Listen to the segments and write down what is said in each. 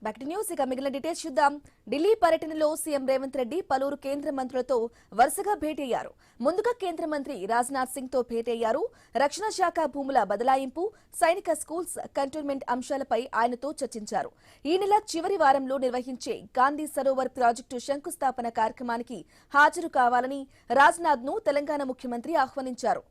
Back to news. ఇక మిగిలిన details చూద్దాం. ఢిల్లీ పర్యటనలో సీఎం రేవంత్ రెడ్డి పలువురు కేంద్ర మంత్రులతో వరుసగా భేటీ అయ్యారు. ముందుగా కేంద్ర మంత్రి రాజ్నాథ్ సింగ్ తో భేటీ అయ్యారు. రక్షణ శాఖ భూముల బదలాయింపు, సైనిక స్కూల్స్, కంటోన్మెంట్ అంశాలపై ఆయనతో చర్చించారు. ఈ నెల చివరి వారంలో నిర్వహించే గాంధీ సరోవర్ ప్రాజెక్టు శంకుస్థాపన కార్యక్రమానికి హాజరు కావాలని రాజ్నాథ్ ను తెలంగాణ ముఖ్యమంత్రి ఆహ్వానించారు.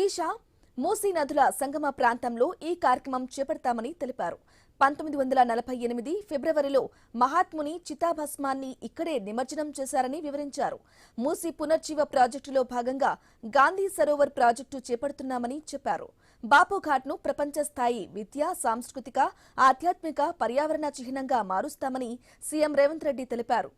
ఈషా మూసీ నదుల సంగమ ప్రాంతంలో ఈ కార్యక్రమం చేపడతామని తెలిపారు. 1948 ఫిబ్రవరిలో మహాత్ముని చితాభస్మాన్ని ఇక్కడే నిమజ్జనం చేశారని వివరించారు. మూసీ పునర్జీవ ప్రాజెక్టులో భాగంగా గాంధీ సరోవర్ ప్రాజెక్టు చేపడుతున్నామని చెప్పారు. బాపుఘాట్ ను ప్రపంచ స్థాయి విద్యా, సాంస్కృతిక, ఆధ్యాత్మిక, పర్యావరణ చిహ్నంగా మారుస్తామని సీఎం రేవంత్ రెడ్డి తెలిపారు.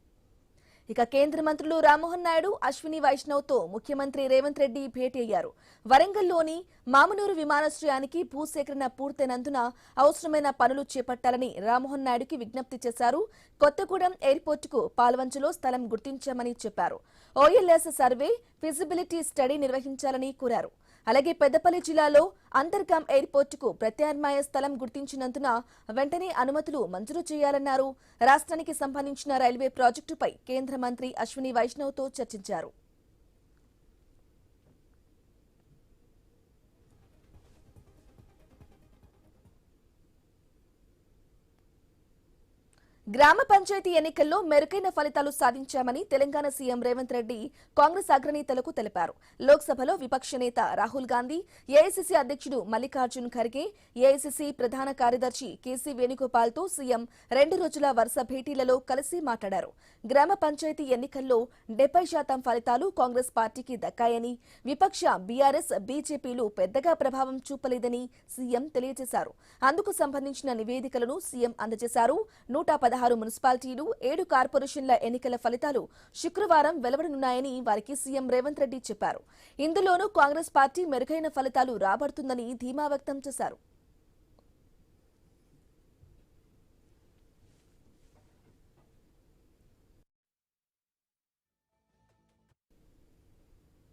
ఇక కేంద్ర మంత్రులు రామ్మోహన్ నాయుడు, అశ్విని వైష్ణవ్ తో ముఖ్యమంత్రి రేవంత్ రెడ్డి భేటీ అయ్యారు. వరంగల్లోని మామునూరు విమానాశ్రయానికి భూసేకరణ పూర్తయినందున అవసరమైన పనులు చేపట్టాలని రామ్మోహన్ నాయుడుకి విజ్ఞప్తి చేశారు. కొత్తగూడెం ఎయిర్పోర్టుకు పాల్వంచలో స్థలం గుర్తించామని చెప్పారు. ఓఎల్ఎస్ సర్వే, ఫిజిబిలిటీ స్టడీ నిర్వహించాలని కోరారు. అలాగే పెద్దపల్లి జిల్లాలో అంతర్గాం ఎయిర్పోర్టుకు ప్రత్యామ్నాయ స్థలం గుర్తించినందున వెంటనే అనుమతులు మంజూరు చేయాలన్నారు. రాష్ట్రానికి సంబంధించిన రైల్వే ప్రాజెక్టుపై కేంద్ర మంత్రి అశ్విని వైష్ణవ్ తో చర్చించారు. గ్రామ పంచాయతీ ఎన్నికల్లో మెరుగైన ఫలితాలు సాధించామని తెలంగాణ సీఎం రేవంత్ రెడ్డి కాంగ్రెస్ అగ్రనేతలకు తెలిపారు. లోక్సభలో విపక్ష నేత రాహుల్ గాంధీ, ఏఐసీసీ అధ్యక్షుడు మల్లికార్జున్ ఖర్గే, ఏఐసీసీ ప్రధాన కార్యదర్శి కేసీ వేణుగోపాల్ తో సీఎం 2 రోజుల వరుస భేటీలలో కలిసి మాట్లాడారు. గ్రామ పంచాయతీ ఎన్నికల్లో 70% ఫలితాలు కాంగ్రెస్ పార్టీకి దక్కాయని, విపక్ష బీఆర్ఎస్, బీజేపీలు పెద్దగా ప్రభావం చూపలేదని సీఎం తెలియజేశారు. అందుకు సంబంధించిన నివేదికలను సీఎం అందజేశారు. 116 మున్సిపాలిటీలు, 7 కార్పొరేషన్ల ఎన్నికల ఫలితాలు శుక్రవారం వెలువడనున్నాయని వారికి సీఎం రేవంత్ రెడ్డి చెప్పారు. ఇందులోనూ కాంగ్రెస్ పార్టీ మెరుగైన ఫలితాలు రాబడుతుందని ధీమా వ్యక్తం చేశారు.